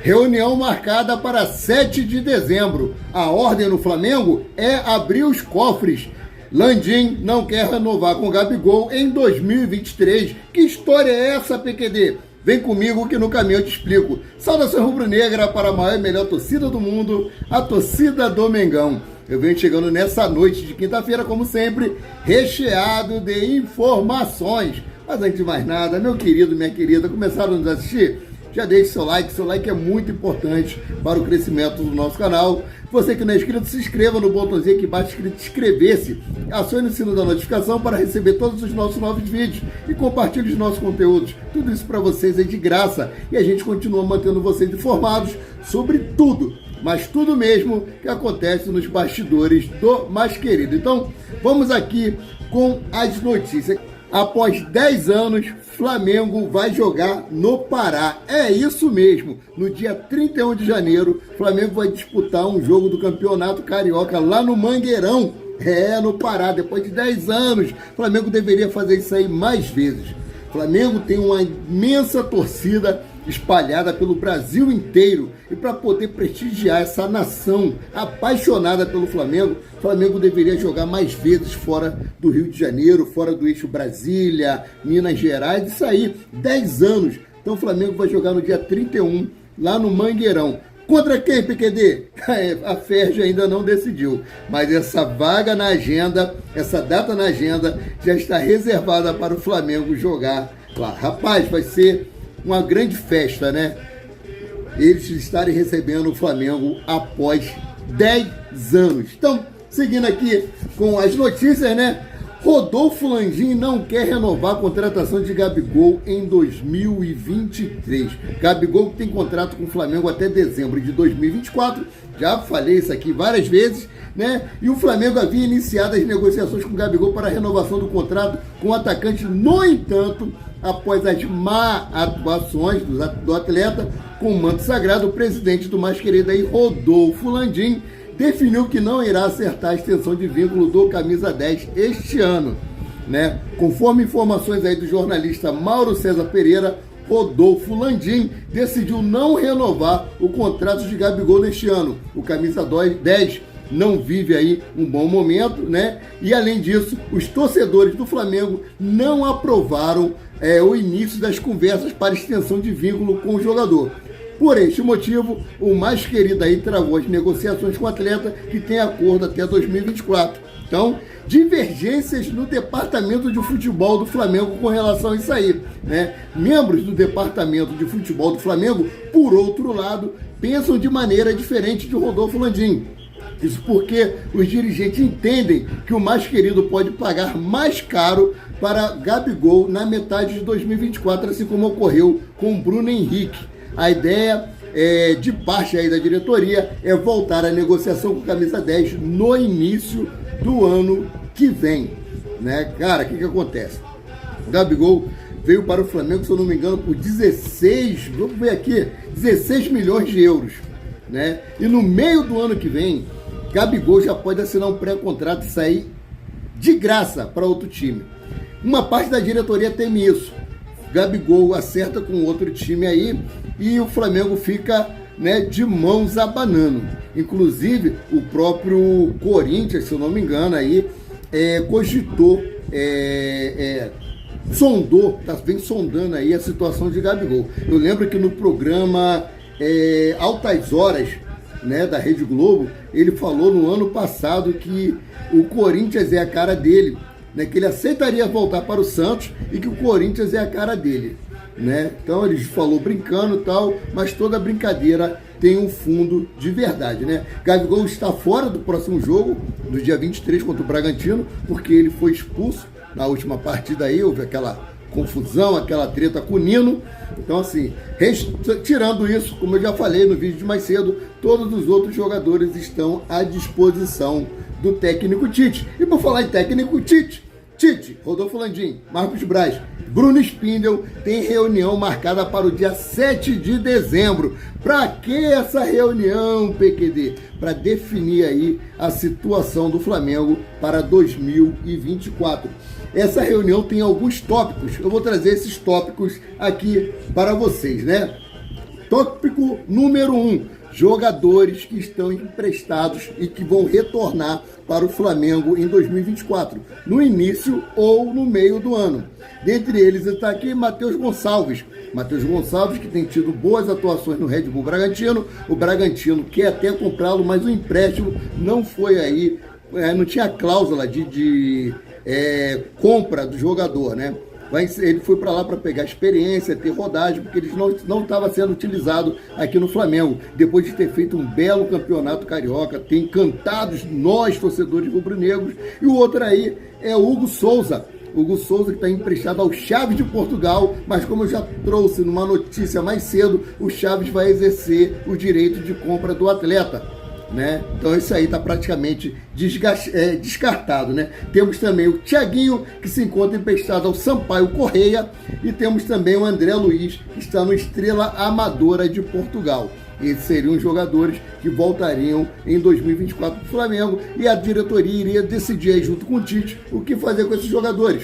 Reunião marcada para 7 de dezembro. A ordem no Flamengo é abrir os cofres. Landim não quer renovar com Gabigol em 2023. Que história é essa, PQD? Vem comigo que no caminho eu te explico. Saudação rubro-negra para a maior e melhor torcida do mundo, a torcida do Mengão. Eu venho chegando nessa noite de quinta-feira, como sempre, recheado de informações. Mas antes de mais nada, meu querido, minha querida, começaram a nos assistir? Já deixe seu like é muito importante para o crescimento do nosso canal. Você que não é inscrito, se inscreva no botãozinho aqui embaixo escrito inscrever-se. Acione o sino da notificação para receber todos os nossos novos vídeos e compartilhe os nossos conteúdos. Tudo isso para vocês é de graça e a gente continua mantendo vocês informados sobre tudo, mas tudo mesmo que acontece nos bastidores do mais querido. Então, vamos aqui com as notícias. Após 10 anos, Flamengo vai jogar no Pará. É isso mesmo. No dia 31 de janeiro, Flamengo vai disputar um jogo do Campeonato Carioca lá no Mangueirão. No Pará. Depois de 10 anos, Flamengo deveria fazer isso aí mais vezes. Flamengo tem uma imensa torcida espalhada pelo Brasil inteiro. E para poder prestigiar essa nação apaixonada pelo Flamengo, o Flamengo deveria jogar mais vezes fora do Rio de Janeiro, fora do eixo Brasília, Minas Gerais, isso aí, 10 anos. Então o Flamengo vai jogar no dia 31, lá no Mangueirão. Contra quem, PQD? A Ferj ainda não decidiu, mas essa vaga na agenda, essa data na agenda, já está reservada para o Flamengo jogar lá. Rapaz, vai ser uma grande festa, né? Eles estarem recebendo o Flamengo após 10 anos. Então, seguindo aqui com as notícias, né? Rodolfo Landim não quer renovar a contratação de Gabigol em 2023. Gabigol tem contrato com o Flamengo até dezembro de 2024. Já falei isso aqui várias vezes, né? E o Flamengo havia iniciado as negociações com o Gabigol para a renovação do contrato com o atacante. No entanto, após as má atuações do atleta com o manto sagrado, o presidente do mais querido aí, Rodolfo Landim, definiu que não irá acertar a extensão de vínculo do camisa 10 este ano, né? Conforme informações aí do jornalista Mauro César Pereira, Rodolfo Landim decidiu não renovar o contrato de Gabigol neste ano. O camisa 10 não vive aí um bom momento, né? E além disso, os torcedores do Flamengo não aprovaram o início das conversas para extensão de vínculo com o jogador. Por este motivo, o mais querido aí travou as negociações com o atleta, que tem acordo até 2024. Então, divergências no departamento de futebol do Flamengo com relação a isso aí, né? Membros do departamento de futebol do Flamengo, por outro lado, pensam de maneira diferente de Rodolfo Landim. Isso porque os dirigentes entendem que o mais querido pode pagar mais caro para Gabigol na metade de 2024, assim como ocorreu com o Bruno Henrique. A ideia de parte aí da diretoria é voltar à negociação com camisa 10 no início do ano que vem, né? Cara, o que acontece? O Gabigol veio para o Flamengo, se eu não me engano, por 16 milhões de euros, né? E no meio do ano que vem, Gabigol já pode assinar um pré-contrato e sair de graça para outro time. Uma parte da diretoria teme isso. Gabigol acerta com outro time aí e o Flamengo fica, né, de mãos abanando. Inclusive, o próprio Corinthians, se eu não me engano, aí, cogitou, vem sondando aí a situação de Gabigol. Eu lembro que no programa Altas Horas, né, da Rede Globo, ele falou no ano passado que o Corinthians é a cara dele, né, que ele aceitaria voltar para o Santos e que o Corinthians é a cara dele, né? Então ele falou brincando e tal, mas toda brincadeira tem um fundo de verdade, né? Gabigol está fora do próximo jogo, do dia 23 contra o Bragantino, porque ele foi expulso na última partida aí, houve aquela confusão, aquela treta com o Nino. Então assim, tirando isso, como eu já falei no vídeo de mais cedo, todos os outros jogadores estão à disposição do técnico Tite. E por falar em técnico Tite, Rodolfo Landim, Marcos Braz, Bruno Spindel tem reunião marcada para o dia 7 de dezembro. Para que essa reunião, PQD? Para definir aí a situação do Flamengo para 2024. Essa reunião tem alguns tópicos. Eu vou trazer esses tópicos aqui para vocês, né? Tópico número 1. Jogadores que estão emprestados e que vão retornar para o Flamengo em 2024, no início ou no meio do ano. Dentre eles está aqui Matheus Gonçalves. Matheus Gonçalves, que tem tido boas atuações no Red Bull Bragantino. O Bragantino quer até comprá-lo, mas o empréstimo não foi aí, não tinha cláusula de compra do jogador, né? Ele foi para lá para pegar experiência, ter rodagem, porque ele não estava sendo utilizado aqui no Flamengo. Depois de ter feito um belo campeonato carioca, tem encantado nós, torcedores rubro-negros. E o outro aí é o Hugo Souza. Hugo Souza, que está emprestado ao Chaves de Portugal, mas como eu já trouxe numa notícia mais cedo, o Chaves vai exercer o direito de compra do atleta. Né? Então isso aí está praticamente descartado, né? Temos também o Thiaguinho, que se encontra emprestado ao Sampaio Correia, e temos também o André Luiz, que está no Estrela Amadora de Portugal. Esses seriam os jogadores que voltariam em 2024 para o Flamengo, e a diretoria iria decidir aí, junto com o Tite, o que fazer com esses jogadores.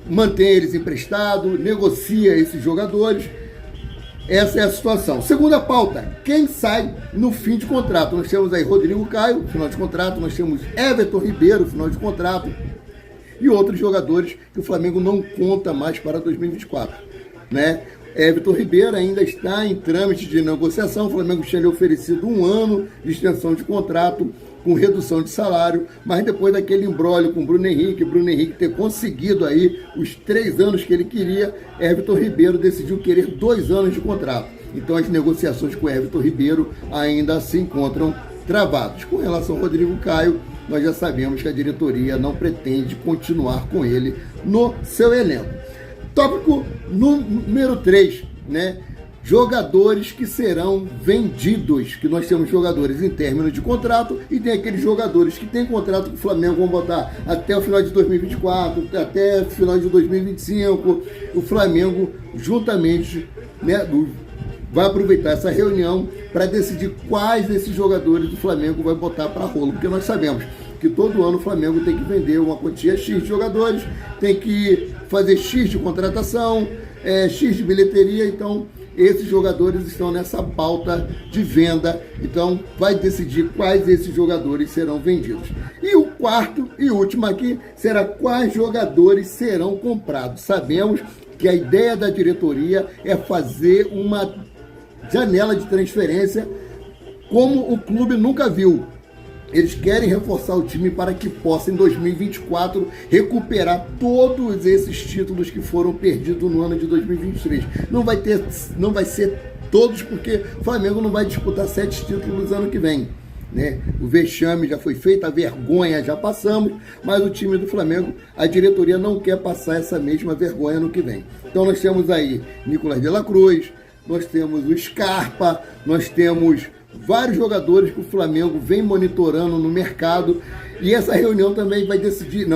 Mantém eles emprestados, negocia esses jogadores. Essa é a situação. Segunda pauta, quem sai no fim de contrato? Nós temos aí Rodrigo Caio, final de contrato, nós temos Everton Ribeiro, final de contrato, e outros jogadores que o Flamengo não conta mais para 2024, né? Everton Ribeiro ainda está em trâmite de negociação. O Flamengo tinha lhe oferecido 1 ano de extensão de contrato com redução de salário, mas depois daquele imbróglio com o Bruno Henrique ter conseguido aí os 3 anos que ele queria, Everton Ribeiro decidiu querer 2 anos de contrato. Então as negociações com Everton Ribeiro ainda se encontram travadas. Com relação ao Rodrigo Caio, nós já sabemos que a diretoria não pretende continuar com ele no seu elenco. Tópico número 3, né? Jogadores que serão vendidos, que nós temos jogadores em término de contrato e tem aqueles jogadores que têm contrato com o Flamengo, vão botar até o final de 2024, até o final de 2025, o Flamengo juntamente, né, vai aproveitar essa reunião para decidir quais desses jogadores do Flamengo vai botar para rolo, porque nós sabemos que todo ano o Flamengo tem que vender uma quantia X de jogadores, tem que fazer X de contratação, X de bilheteria, então esses jogadores estão nessa pauta de venda, então vai decidir quais desses jogadores serão vendidos. E o quarto e último aqui será quais jogadores serão comprados. Sabemos que a ideia da diretoria é fazer uma janela de transferência como o clube nunca viu. Eles querem reforçar o time para que possa, em 2024, recuperar todos esses títulos que foram perdidos no ano de 2023. Não vai ser todos, porque o Flamengo não vai disputar 7 títulos no ano que vem, né? O vexame já foi feito, a vergonha já passamos, mas o time do Flamengo, a diretoria não quer passar essa mesma vergonha no que vem. Então nós temos aí Nicolás de la Cruz, nós temos o Scarpa, nós temos vários jogadores que o Flamengo vem monitorando no mercado, e essa reunião também vai decidir,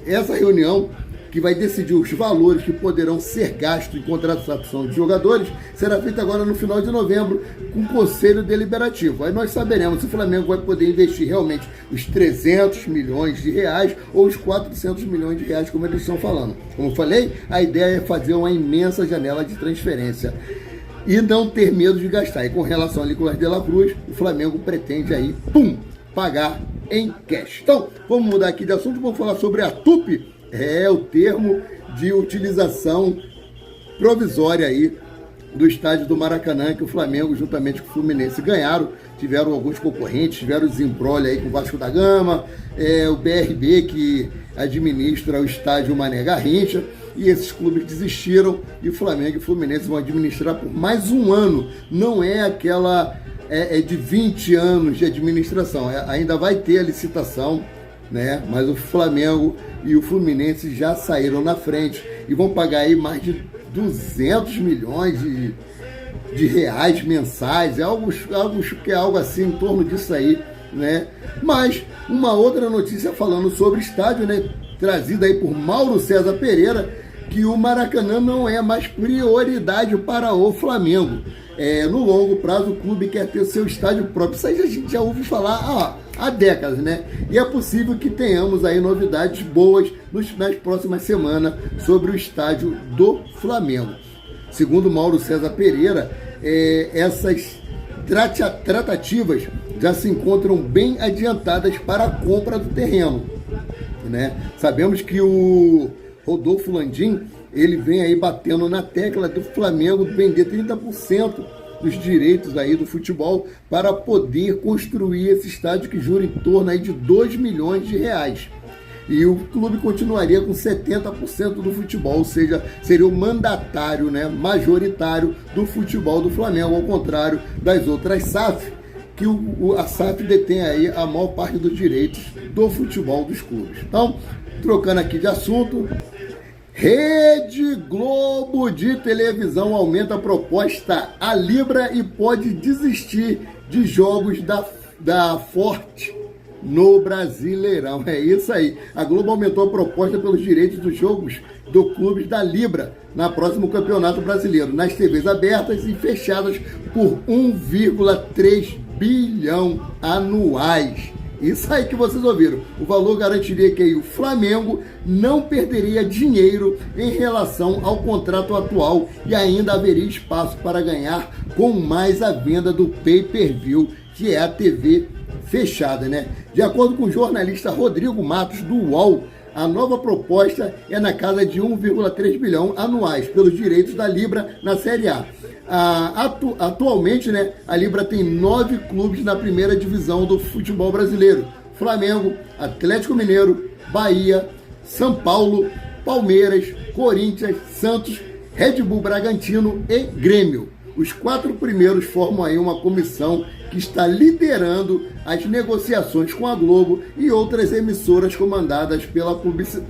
essa reunião que vai decidir os valores que poderão ser gastos em contratação de jogadores, será feita agora no final de novembro com o Conselho Deliberativo. Aí nós saberemos se o Flamengo vai poder investir realmente os 300 milhões de reais ou os 400 milhões de reais, como eles estão falando. Como eu falei, a ideia é fazer uma imensa janela de transferência e não ter medo de gastar. E com relação a Nicolás de la Cruz, o Flamengo pretende aí, pagar em cash. Então, vamos mudar aqui de assunto, vamos falar sobre a TUP, o termo de utilização provisória aí do estádio do Maracanã, que o Flamengo, juntamente com o Fluminense, ganharam. Tiveram alguns concorrentes, tiveram desembrolho aí com o Vasco da Gama, o BRB, que administra o estádio Mané Garrincha, e esses clubes desistiram, e o Flamengo e o Fluminense vão administrar por mais 1 ano. Não é aquela de 20 anos de administração, ainda vai ter a licitação, né? Mas o Flamengo e o Fluminense já saíram na frente e vão pagar aí mais de 200 milhões de reais mensais, algo assim em torno disso aí, né? Mas uma outra notícia falando sobre estádio, né, trazida aí por Mauro César Pereira, que o Maracanã não é mais prioridade para o Flamengo. No longo prazo, o clube quer ter seu estádio próprio. Isso aí a gente já ouve falar há décadas, né? E é possível que tenhamos aí novidades boas nas próximas semanas sobre o estádio do Flamengo. Segundo Mauro César Pereira, essas tratativas já se encontram bem adiantadas para a compra do terreno, né? Sabemos que o Rodolfo Landim, ele vem aí batendo na tecla do Flamengo vender 30% dos direitos aí do futebol para poder construir esse estádio que jura em torno aí de 2 milhões de reais. E o clube continuaria com 70% do futebol, ou seja, seria o mandatário, né, majoritário do futebol do Flamengo, ao contrário das outras SAF, que a SAF detém aí a maior parte dos direitos do futebol dos clubes. Então, trocando aqui de assunto, Rede Globo de televisão aumenta a proposta à Libra e pode desistir de jogos da Forte no Brasileirão. É isso aí. A Globo aumentou a proposta pelos direitos dos jogos do clube da Libra na próximo Campeonato Brasileiro, nas TVs abertas e fechadas por 1,3 bilhão anuais. Isso aí que vocês ouviram. O valor garantiria que aí o Flamengo não perderia dinheiro em relação ao contrato atual e ainda haveria espaço para ganhar com mais a venda do pay-per-view, que é a TV fechada, né? De acordo com o jornalista Rodrigo Matos, do UOL, a nova proposta é na casa de 1,3 bilhão anuais pelos direitos da Libra na Série A. Atualmente, né, a Libra tem 9 clubes na primeira divisão do futebol brasileiro: Flamengo, Atlético Mineiro, Bahia, São Paulo, Palmeiras, Corinthians, Santos, Red Bull Bragantino e Grêmio. Os 4 primeiros formam aí uma comissão que está liderando as negociações com a Globo e outras emissoras comandadas pela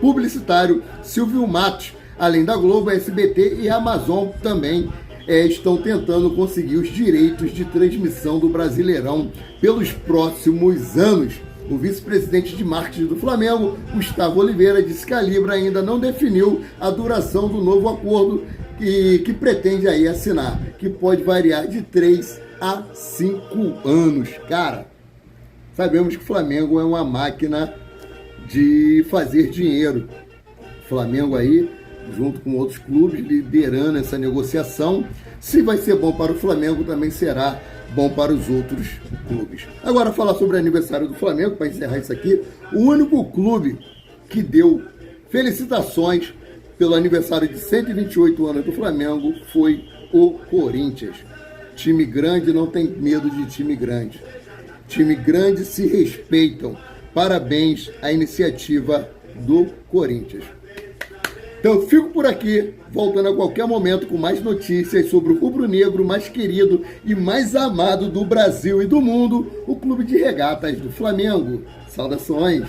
publicitário Silvio Matos. Além da Globo, a SBT e a Amazon também estão tentando conseguir os direitos de transmissão do Brasileirão pelos próximos anos. O vice-presidente de marketing do Flamengo, Gustavo Oliveira, disse que a Libra ainda não definiu a duração do novo acordo que pretende aí assinar, que pode variar de 3 a 5 anos. Cara, sabemos que o Flamengo é uma máquina de fazer dinheiro. O Flamengo aí, junto com outros clubes, liderando essa negociação. Se vai ser bom para o Flamengo, também será bom para os outros clubes. Agora, falar sobre o aniversário do Flamengo, para encerrar isso aqui. O único clube que deu felicitações pelo aniversário de 128 anos do Flamengo foi o Corinthians. Time grande não tem medo de time grande. Time grande se respeitam. Parabéns à iniciativa do Corinthians. Então, fico por aqui, voltando a qualquer momento com mais notícias sobre o rubro-negro mais querido e mais amado do Brasil e do mundo, o Clube de Regatas do Flamengo. Saudações!